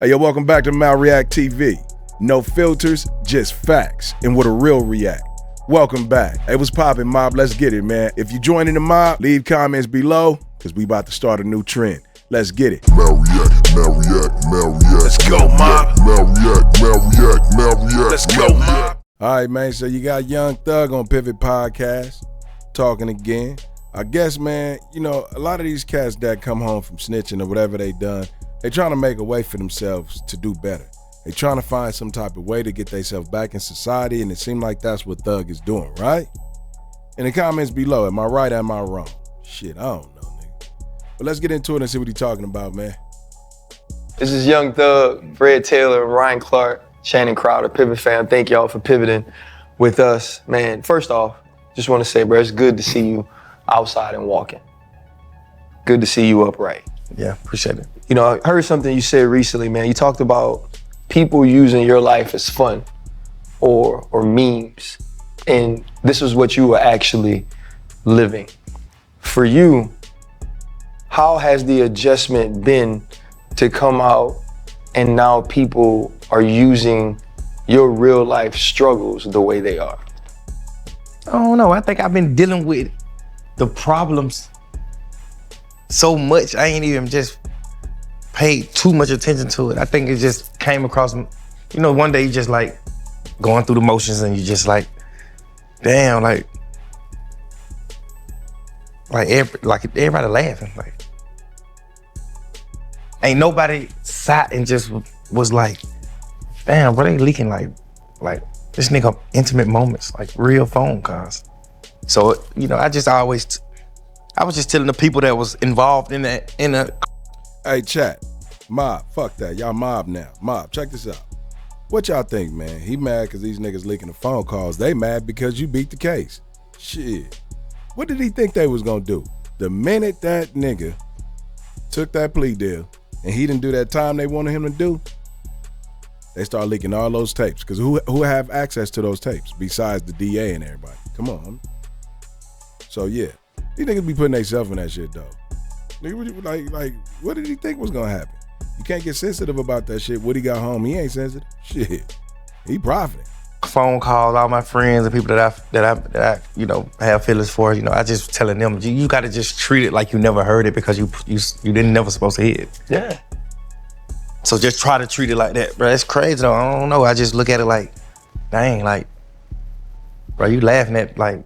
Hey, yo, welcome back to MalReactTV. No filters, just facts, and what a real react. Welcome back. Hey, what's poppin', mob? Let's get it, man. If you joining the mob, leave comments below, because we about to start a new trend. Let's get it. MalReact. Let's go, mob. MalReact. Let's go, mob. All right, man, so you got Young Thug on Pivot Podcast, talking again. I guess, man, you know, a lot of these cats that come home from snitching or whatever they done, they trying to make a way for themselves to do better. They trying to find some type of way to get themselves back in society, and it seems like that's what Thug is doing, right? In the comments below, am I right or am I wrong? Shit, I don't know, nigga. But let's get into it and see what he's talking about, man. This is Young Thug, Fred Taylor, Ryan Clark, Shannon Crowder, Pivot fam. Thank y'all for pivoting with us. Man, first off, just want to say, bro, it's good to see you outside and walking. Good to see you upright. Yeah, appreciate it. You know, I heard something you said recently, man. You talked about people using your life as fun or memes. And this is what you were actually living. For you, how has the adjustment been to come out and now people are using your real life struggles the way they are? I don't know. I think I've been dealing with the problems so much, I ain't even just paid too much attention to it. I think it just came across, you know, one day you just like going through the motions and you just like, damn, like everybody laughing. Like, ain't nobody sat and just was like, damn, bro, they leaking like this nigga intimate moments, like real phone calls. So, you know, I was just telling the people that was involved in that, Hey, chat, mob, fuck that. Y'all mob now. Mob, check this out. What y'all think, man? He mad because these niggas leaking the phone calls. They mad because you beat the case. Shit. What did he think they was gonna do? The minute that nigga took that plea deal and he didn't do that time they wanted him to do, they start leaking all those tapes. Because who have access to those tapes besides the DA and everybody? Come on. So yeah, these niggas be putting themselves in that shit though. Like, what did he think was gonna happen? You can't get sensitive about that shit. Woody got home, he ain't sensitive. Shit, he profiting. phone calls, all my friends and people that I you know, have feelings for, you know, I just telling them, you gotta just treat it like you never heard it because you didn't never supposed to hear it. Yeah. So just try to treat it like that, bro. It's crazy though, I don't know. I just look at it like, dang, like, bro, you laughing at like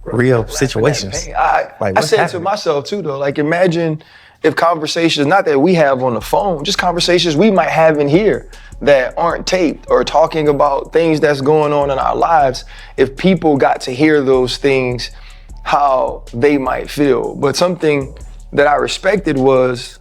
real situations. I said to myself too though, like imagine if conversations, not that we have on the phone, just conversations we might have in here that aren't taped or talking about things that's going on in our lives, if people got to hear those things, how they might feel. But something that I respected was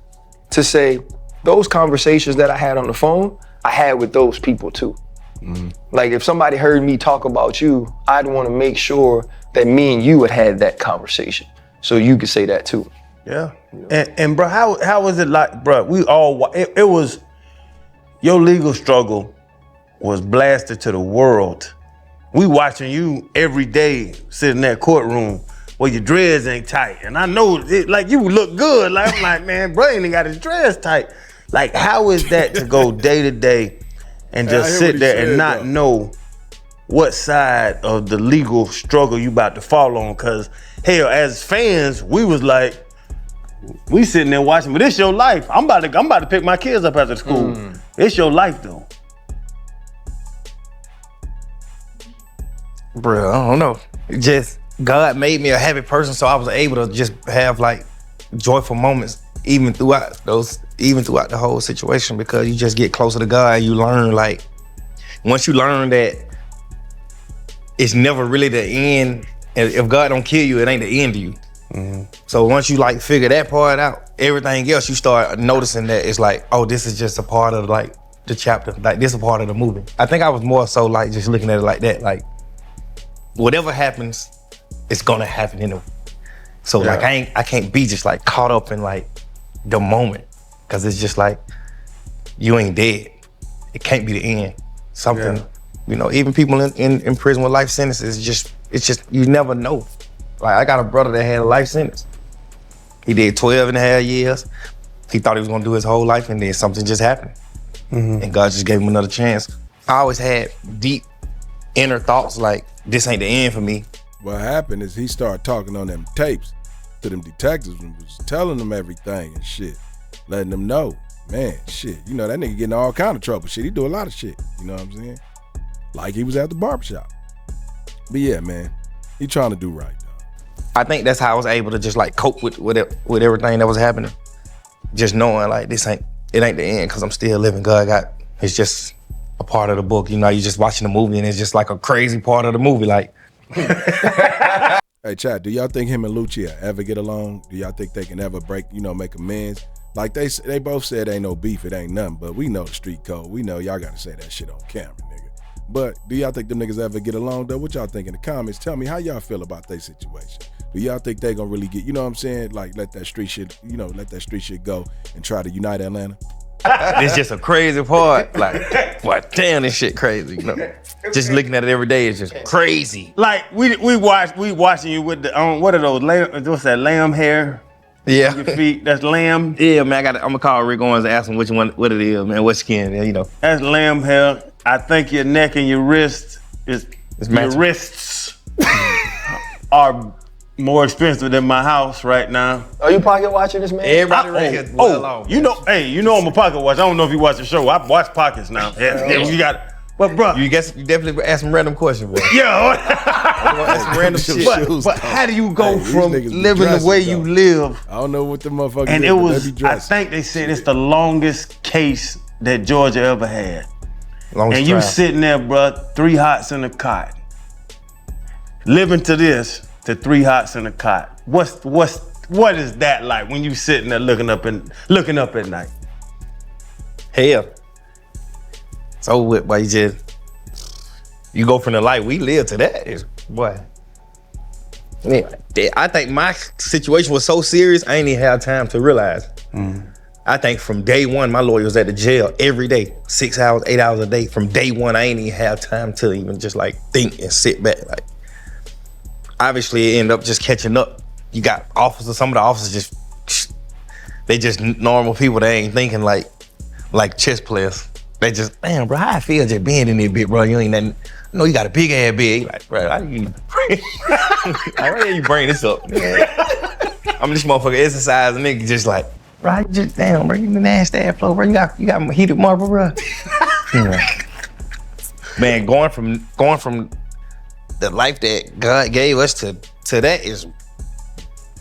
to say, those conversations that I had on the phone, I had with those people too. Mm-hmm. Like if somebody heard me talk about you, I'd want to make sure that me and you had that conversation so you could say that too. Yeah. And bro, how was it like, bro, we all, it was, your legal struggle was blasted to the world. We watching you every day sitting in that courtroom where your dreads ain't tight. And I know, like you look good. Like I'm like, man, bro ain't got his dreads tight. Like how is that to go day to day and just sit there and not know what side of the legal struggle you about to fall on? Cause hell, as fans, we was like, we sitting there watching, but it's your life. I'm about to pick my kids up after school. It's your life though. Bro, I don't know. It just, God made me a happy person, so I was able to just have like joyful moments even throughout the whole situation, because you just get closer to God and you learn, like, once you learn that it's never really the end, and if God don't kill you, it ain't the end of you. Mm-hmm. So once you like figure that part out, everything else you start noticing that it's like, oh, this is just a part of like the chapter, like this is a part of the movie. I think I was more so like just looking at it like that, like whatever happens, it's gonna happen anyway. So like I can't be just like caught up in like the moment, cause it's just like you ain't dead. It can't be the end. Something, you know, even people in prison with life sentences, it's just you never know. Like I got a brother that had a life sentence. He did 12 and a half years. He thought he was gonna do his whole life, and then something just happened. And God just gave him another chance. I always had deep inner thoughts like, this ain't the end for me. What happened is he started talking on them tapes to them detectives and was telling them everything and shit, letting them know, man, shit, you know, that nigga getting all kind of trouble. Shit, he do a lot of shit, you know what I'm saying? Like he was at the barbershop. But yeah, man, he trying to do right, dog. I think that's how I was able to just like cope with everything that was happening. Just knowing like it ain't the end, because I'm still living. It's just a part of the book. You know, you're just watching the movie and it's just like a crazy part of the movie. Like, hey, chat, do y'all think him and Lucia ever get along? Do y'all think they can ever make amends? Like they both said ain't no beef, it ain't nothing, but we know the street code. We know y'all gotta say that shit on camera, nigga. But do y'all think them niggas ever get along though? What y'all think in the comments? Tell me how y'all feel about their situation. Do y'all think they gonna really get, you know what I'm saying? Like let that street shit go and try to unite Atlanta? it's just a crazy part. Like, what? Damn, this shit crazy. You know, just looking at it every day is just crazy. Like we watching you with the what are those lamb? What's that, lamb hair? Yeah. Your feet, that's lamb. Yeah, man. I'm gonna call Rick Owens and ask him what it is, man. What skin? You know. That's lamb hair. I think your neck and your wrists your wrists are more expensive than my house right now. Are you pocket watching this, man? Everybody right here. You know I'm a pocket watch. I don't know if you watch the show. I watch pockets now. Yeah, you got it. But bro, you definitely ask some random questions, bro. Yeah. Ask some random shit. But how do you go from living the way you live? I don't know what the motherfuckers And do, it was, they be I think they said it's the longest case that Georgia ever had. Longest and you trial. sitting there, bro, 3 hots in a cot. Living to 3 hots in a cot. What is that like when you sitting there looking up at night? Hell. It's over with, boy. You go from the life we live to that. Boy. I think my situation was so serious, I ain't even have time to realize. I think from day one, my lawyer was at the jail every day, 6 hours, 8 hours a day. From day one, I ain't even have time to even just like think and sit back. Like, obviously, it ended up just catching up. You got officers, some of the officers they just normal people. They ain't thinking like chess players. They just, damn, bro, how I feel just being in there, bit, bro. You ain't nothing. No, you got a big ass bed. You like, bro, how do you why you bring this up? I'm this motherfucker exercising, nigga, just like, bro, you just, damn, bro, you nasty ass flow, bro. You got heated marble, bro. Man, going from the life that God gave us to that is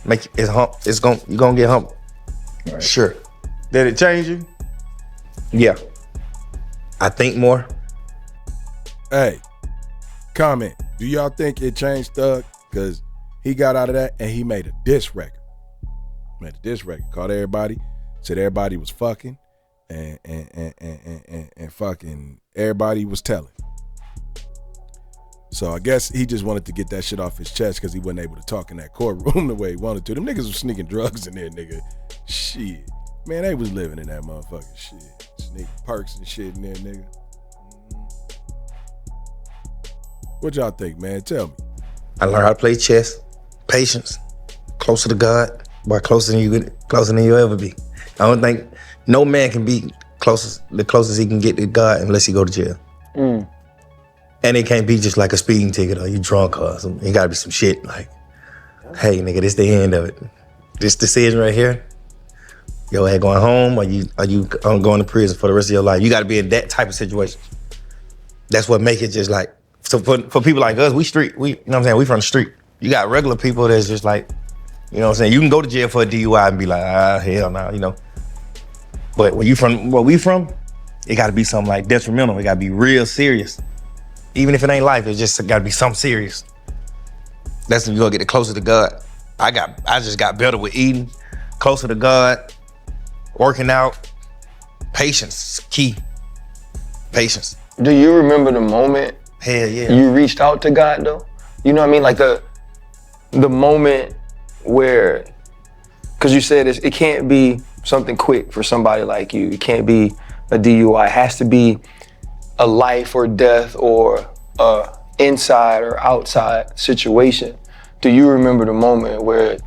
you gonna get humble. Right. Sure. Did it change you? Yeah. I think more. Hey, comment. Do y'all think it changed Thug? Because he got out of that and he made a diss record. Called everybody, said everybody was fucking, and fucking everybody was telling. So I guess he just wanted to get that shit off his chest because he wasn't able to talk in that courtroom the way he wanted to. Them niggas was sneaking drugs in there, nigga. Shit. Man, they was living in that motherfucking shit. Sneaking perks and shit in there, nigga. What y'all think, man? Tell me. I learned how to play chess, patience, closer to God, boy, closer than you'll ever be. I don't think no man can be the closest he can get to God unless he go to jail. And it can't be just like a speeding ticket or you drunk or something. It gotta be some shit like, hey nigga, this the end of it. This decision right here, your ass going home or you going to prison for the rest of your life. You gotta be in that type of situation. That's what make it just like, so for people like us, you know what I'm saying, we from the street. You got regular people that's just like, you know what I'm saying, you can go to jail for a DUI and be like, hell no, you know. But where we from, it gotta be something like detrimental. It gotta be real serious. Even if it ain't life, it just gotta be something serious. That's when you gonna get closer to God. I just got better with eating, closer to God, working out. Patience, key. Patience. Do you remember the moment Hell yeah. you reached out to God though? You know what I mean? Like the moment where, cause you said it can't be something quick for somebody like you. It can't be a DUI. It has to be a life or death or a inside or outside situation. Do you remember the moment where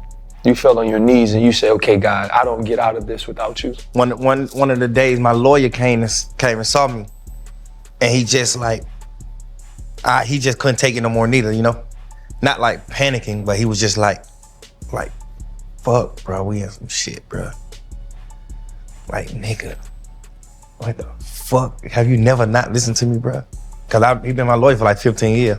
You fell on your knees and you said, okay, God, I don't get out of this without you. One of the days my lawyer came and saw me, and he just like, he just couldn't take it no more neither, you know? Not like panicking, but he was just like, fuck, bro, we in some shit, bro. Like, nigga, what the fuck? Have you never not listened to me, bro? Cause he been my lawyer for like 15 years.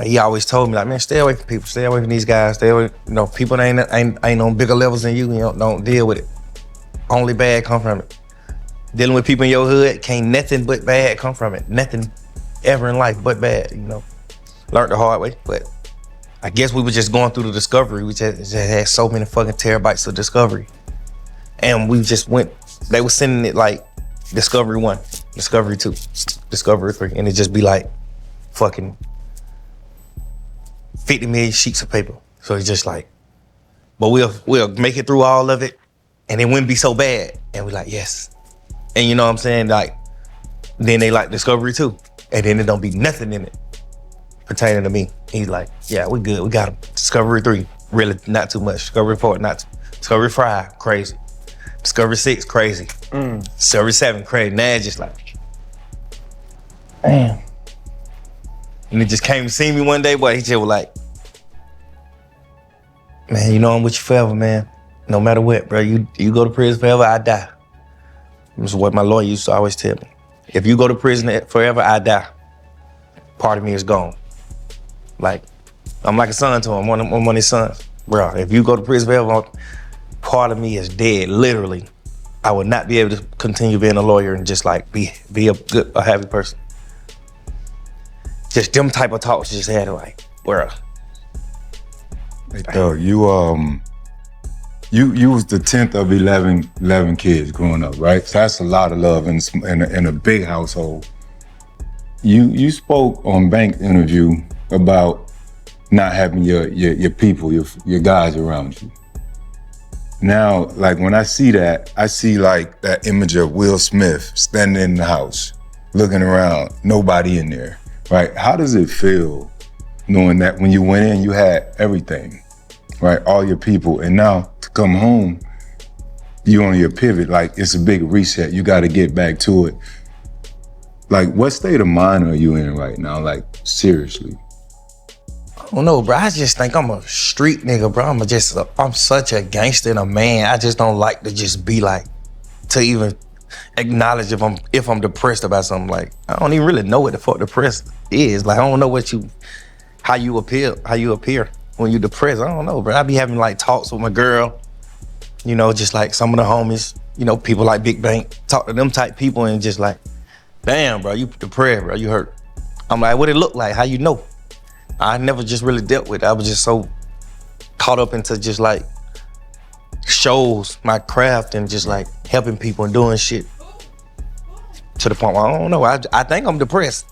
He always told me, like, man, stay away from people, stay away from these guys, stay away, you know, people that ain't on bigger levels than you, don't deal with it. Only bad come from it. Dealing with people in your hood, can't nothing but bad come from it. Nothing ever in life but bad, you know. Learned the hard way, but I guess we were just going through the discovery. We just had so many fucking terabytes of discovery. And we just went, they were sending it like Discovery 1, Discovery 2, Discovery 3, and it just be like fucking 50 million sheets of paper. So it's just like, but we'll make it through all of it, and it wouldn't be so bad. And we're like, yes. And you know what I'm saying? Like, then they like Discovery 2, and then there don't be nothing in it pertaining to me. He's like, yeah, we good, we got him. Discovery 3, really not too much. Discovery 4, not too. Discovery 5, crazy. Discovery 6, crazy. Discovery 7, crazy. Now it's just like, damn. And he just came to see me one day, boy, he just was like, man, you know I'm with you forever, man. No matter what, bro, you go to prison forever, I die. This is what my lawyer used to always tell me. If you go to prison forever, I die. Part of me is gone. Like, I'm like a son to him, I'm one of his sons. Bro, if you go to prison forever, part of me is dead, literally. I would not be able to continue being a lawyer and just like be a happy person. Just them type of talks just had like, bro. Hey, Doug, you was the 10th of 11 kids growing up, right? So that's a lot of love in a big household. You spoke on Bank's interview about not having your people, your guys around you. Now, like when I see that, I see like that image of Will Smith standing in the house, looking around, nobody in there, right? How does it feel knowing that when you went in, you had everything, right? All your people, and now to come home, you on your pivot, like it's a big reset. You got to get back to it. Like, what state of mind are you in right now? Like, seriously. I don't know, bro. I just think I'm a street nigga, bro. I'm such a gangster and a man. I just don't like to just be like, to even acknowledge if I'm depressed about something. Like, I don't even really know what the fuck depressed is. Like, I don't know how you appear when you depressed. I don't know, bro. I be having like talks with my girl, you know, just like some of the homies, you know, people like Big Bank, talk to them type people and just like, damn, bro, you depressed, bro, you hurt. I'm like, what it look like? How you know? I never just really dealt with it. I was just so caught up into just like shows, my craft, and just like helping people and doing shit to the point where I don't know. I think I'm depressed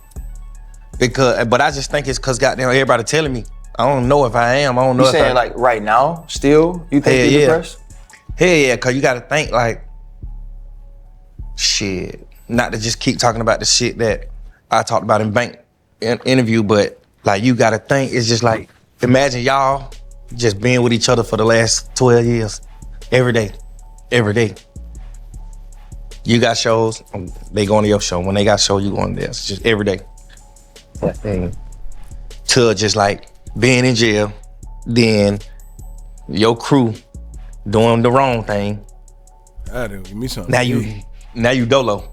but I just think it's because goddamn everybody telling me. I don't know if I am. I don't know. You saying like right now, still, you think you're depressed? Hell yeah, because you got to think like, shit. Not to just keep talking about the shit that I talked about in Bank interview, but like you gotta think, it's just like, imagine y'all just being with each other for the last 12 years, every day. You got shows, they going to your show. When they got show, you going there. It's just every day. That thing. To just like being in jail, then your crew doing the wrong thing. Give me something. Now you dolo.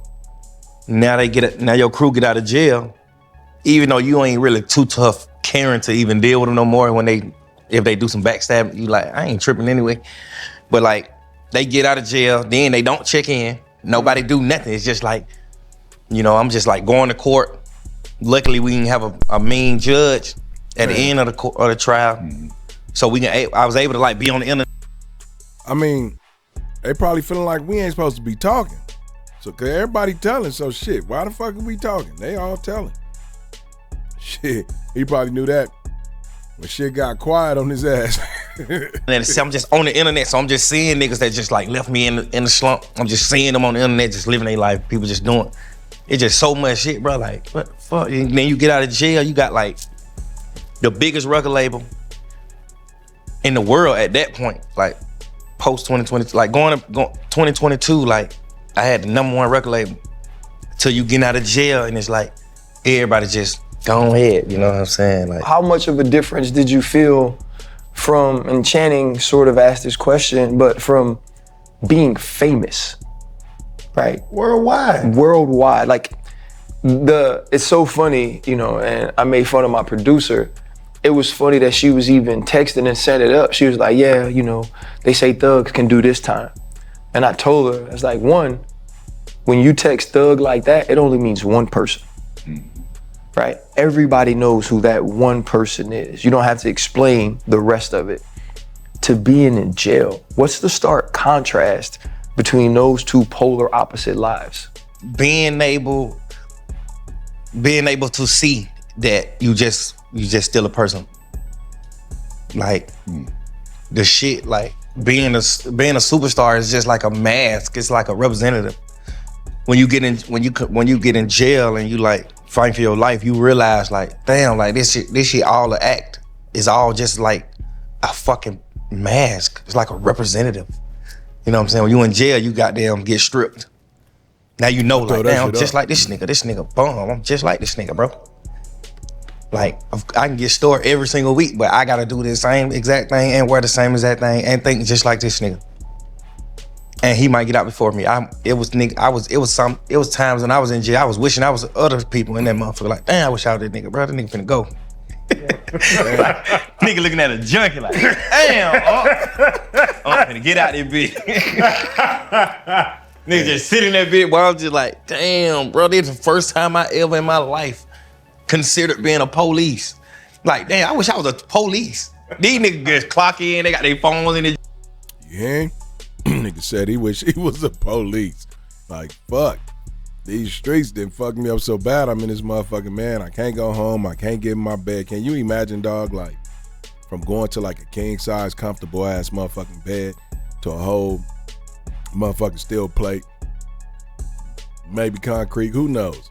Now your crew get out of jail, even though you ain't really too tough caring to even deal with them no more. If they do some backstab, you like, I ain't tripping anyway. But like, they get out of jail, then they don't check in. Nobody do nothing. It's just like, you know, I'm just like going to court. Luckily, we didn't have a mean judge at the end of the trial, so I was able to like be on the internet. I mean, they probably feeling like we ain't supposed to be talking. So, cause everybody telling, so shit, why the fuck are we talking? They all telling. Shit, he probably knew that when shit got quiet on his ass. And I'm just on the internet, so I'm just seeing niggas that just like left me in the slump. I'm just seeing them on the internet, just living their life. People just doing, it's just so much shit, bro. Like, what the fuck? And then you get out of jail, you got like the biggest record label, in the world at that point, like post 2020, like going 2022, like I had the #1 record label till you get out of jail, and it's like everybody just go ahead, you know what I'm saying? Like, how much of a difference did you feel from, and Channing sort of asked this question, but from being famous, right? Worldwide, like it's so funny, you know, and I made fun of my producer. It was funny that she was even texting and set it up. She was like, yeah, you know, they say thugs can do this time. And I told her, it's like, one, when you text thug like that, it only means one person. Right? Everybody knows who that one person is. You don't have to explain the rest of it. To being in jail, what's the stark contrast between those two polar opposite lives? Being able to see that you just still a person. Like the shit, like being a superstar is just like a mask. It's like a representative. When you get in jail and you like fighting for your life, you realize like, damn, like this shit all an act. It's all just like a fucking mask. It's like a representative. You know what I'm saying? When you in jail, you goddamn get stripped. Now you know, like, damn, I'm just like this nigga bum. I'm just like this nigga, bro. Like, I can get stored every single week, but I gotta do the same exact thing and wear the same exact thing and think just like this nigga. And he might get out before me. It was times when I was in jail, I was wishing I was other people in that motherfucker. Like, damn, I wish I was that nigga, bro. That nigga finna go. Like, nigga looking at a junkie like, damn, I'm finna get out there, bitch. Nigga just sitting in that bitch while I'm just like, damn, bro, this is the first time I ever in my life considered being a police. Like, damn, I wish I was a police. These niggas just clock in, they got their phones in it. Yeah. Nigga said he wish he was a police. Like, fuck. These streets didn't fuck me up so bad. I'm in this motherfucking, man. I can't go home. I can't get in my bed. Can you imagine, dog, like, from going to like a king size, comfortable ass motherfucking bed to a whole motherfucking steel plate, maybe concrete, who knows?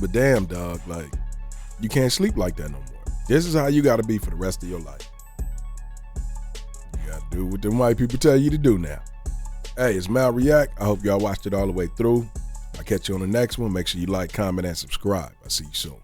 But damn, dog, like, you can't sleep like that no more. This is how you gotta be for the rest of your life. You gotta do what them white people tell you to do now. Hey, it's MalReact. I hope y'all watched it all the way through. I'll catch you on the next one. Make sure you like, comment, and subscribe. I'll see you soon.